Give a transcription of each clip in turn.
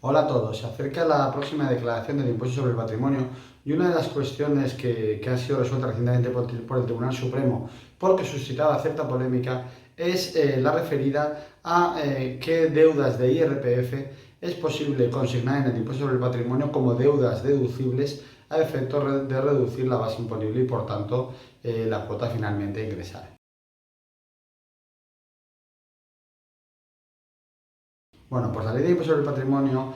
Hola a todos, se acerca la próxima declaración del impuesto sobre el patrimonio y una de las cuestiones que ha sido resuelta recientemente por el Tribunal Supremo, porque suscitaba cierta polémica, es la referida a qué deudas de IRPF es posible consignar en el impuesto sobre el patrimonio como deudas deducibles a efecto de reducir la base imponible y por tanto la cuota finalmente ingresada. Bueno, pues la ley de impuesto sobre el patrimonio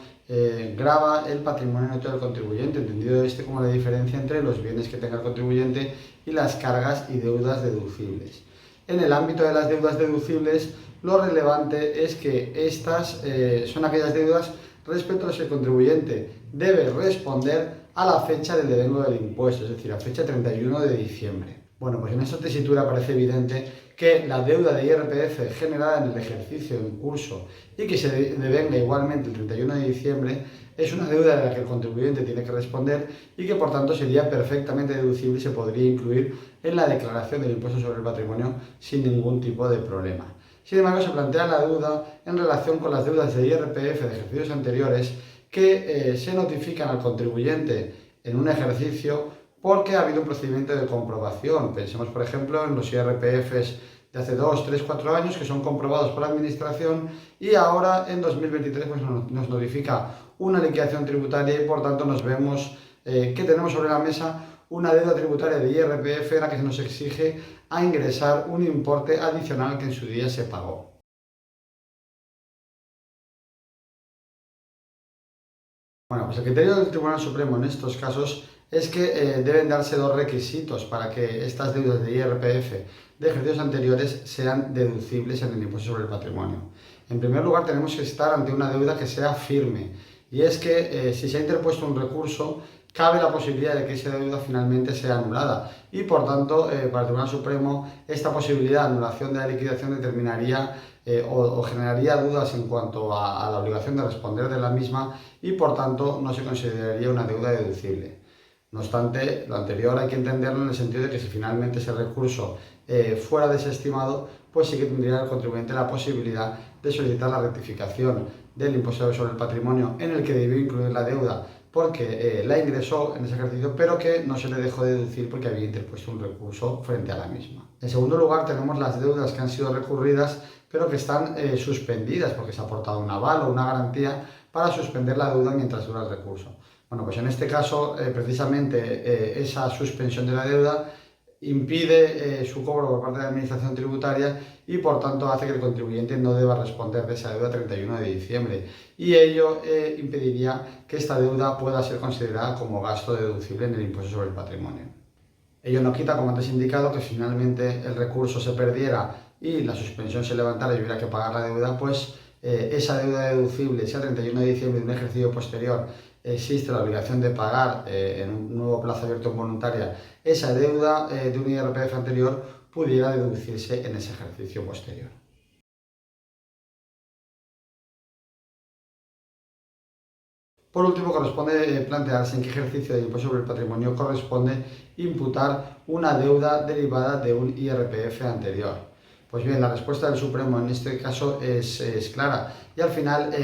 grava el patrimonio neto del contribuyente, entendido como la diferencia entre los bienes que tenga el contribuyente y las cargas y deudas deducibles. En el ámbito de las deudas deducibles, lo relevante es que estas son aquellas deudas respecto a las que el contribuyente debe responder a la fecha del devengo del impuesto, es decir, a fecha 31 de diciembre. Bueno, pues en esta tesitura parece evidente que la deuda de IRPF generada en el ejercicio en curso y que se devenga igualmente el 31 de diciembre es una deuda de la que el contribuyente tiene que responder y que por tanto sería perfectamente deducible y se podría incluir en la declaración del impuesto sobre el patrimonio sin ningún tipo de problema. Sin embargo, se plantea la duda en relación con las deudas de IRPF de ejercicios anteriores que se notifican al contribuyente en un ejercicio porque ha habido un procedimiento de comprobación. Pensemos, por ejemplo, en los IRPFs de hace 2, 3, 4 años que son comprobados por la Administración y ahora en 2023 pues, nos notifica una liquidación tributaria y por tanto nos vemos que tenemos sobre la mesa una deuda tributaria de IRPF en la que se nos exige a ingresar un importe adicional que en su día se pagó. Bueno, pues el criterio del Tribunal Supremo en estos casos es que deben darse dos requisitos para que estas deudas de IRPF de ejercicios anteriores sean deducibles en el impuesto sobre el patrimonio. En primer lugar, tenemos que estar ante una deuda que sea firme, y es que si se ha interpuesto un recurso, cabe la posibilidad de que esa deuda finalmente sea anulada y por tanto para el Tribunal Supremo esta posibilidad de anulación de la liquidación determinaría o generaría dudas en cuanto a la obligación de responder de la misma y por tanto no se consideraría una deuda deducible. No obstante, lo anterior hay que entenderlo en el sentido de que si finalmente ese recurso fuera desestimado, pues sí que tendría el contribuyente la posibilidad de solicitar la rectificación del impuesto sobre el patrimonio en el que debió incluir la deuda porque la ingresó en ese ejercicio, pero que no se le dejó deducir porque había interpuesto un recurso frente a la misma. En segundo lugar, tenemos las deudas que han sido recurridas, pero que están suspendidas porque se ha aportado un aval o una garantía para suspender la deuda mientras dura el recurso. Bueno, pues en este caso, precisamente esa suspensión de la deuda impide su cobro por parte de la Administración tributaria y por tanto hace que el contribuyente no deba responder de esa deuda 31 de diciembre y ello impediría que esta deuda pueda ser considerada como gasto deducible en el impuesto sobre el patrimonio. Ello no quita, como antes indicado, que finalmente el recurso se perdiera y la suspensión se levantara y hubiera que pagar la deuda, pues esa deuda deducible, si a 31 de diciembre de un ejercicio posterior existe la obligación de pagar en un nuevo plazo abierto en voluntaria esa deuda de un IRPF anterior, pudiera deducirse en ese ejercicio posterior. Por último, corresponde plantearse en qué ejercicio de impuesto sobre el patrimonio corresponde imputar una deuda derivada de un IRPF anterior. Pues bien, la respuesta del Supremo en este caso es clara y al final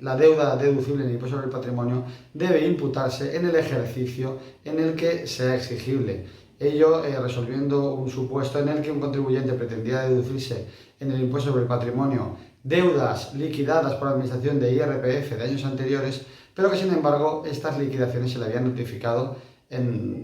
la deuda deducible en el impuesto sobre el patrimonio debe imputarse en el ejercicio en el que sea exigible. Ello resolviendo un supuesto en el que un contribuyente pretendía deducirse en el impuesto sobre el patrimonio deudas liquidadas por la Administración de IRPF de años anteriores, pero que sin embargo estas liquidaciones se le habían notificado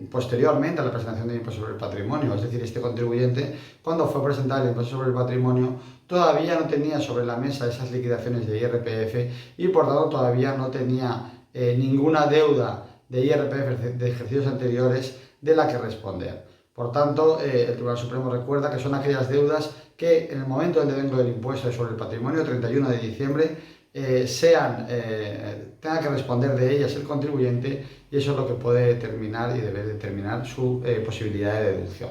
posteriormente a la presentación del impuesto sobre el patrimonio. Es decir, este contribuyente, cuando fue a presentar el impuesto sobre el patrimonio, todavía no tenía sobre la mesa esas liquidaciones de IRPF y por tanto todavía no tenía ninguna deuda de IRPF de ejercicios anteriores de la que responder. Por tanto, el Tribunal Supremo recuerda que son aquellas deudas que en el momento del devengo del impuesto sobre el patrimonio, 31 de diciembre, tenga que responder de ellas el contribuyente y eso es lo que puede determinar y debe determinar su posibilidad de deducción.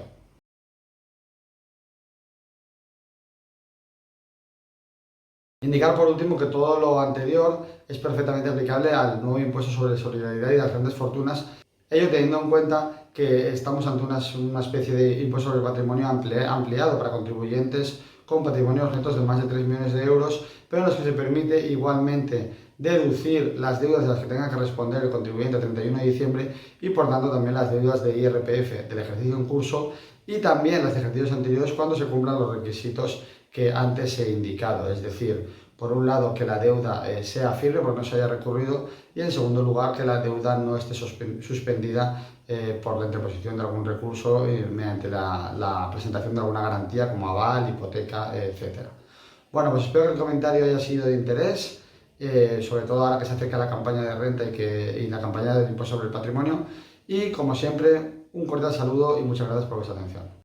Indicar por último que todo lo anterior es perfectamente aplicable al nuevo impuesto sobre solidaridad y las grandes fortunas, ello teniendo en cuenta que estamos ante una especie de impuesto sobre el patrimonio ampliado para contribuyentes con patrimonios netos de más de 3 millones de euros, pero en los que se permite igualmente deducir las deudas de las que tenga que responder el contribuyente el 31 de diciembre y por tanto también las deudas de IRPF del ejercicio en curso y también las de ejercicios anteriores cuando se cumplan los requisitos que antes he indicado, es decir, por un lado que la deuda sea firme porque no se haya recurrido y en segundo lugar que la deuda no esté suspendida por la interposición de algún recurso mediante la presentación de alguna garantía como aval, hipoteca, etc. Bueno, pues espero que el comentario haya sido de interés, sobre todo ahora que se acerca la campaña de renta y la campaña del impuesto sobre el patrimonio. Y como siempre, un cordial saludo y muchas gracias por vuestra atención.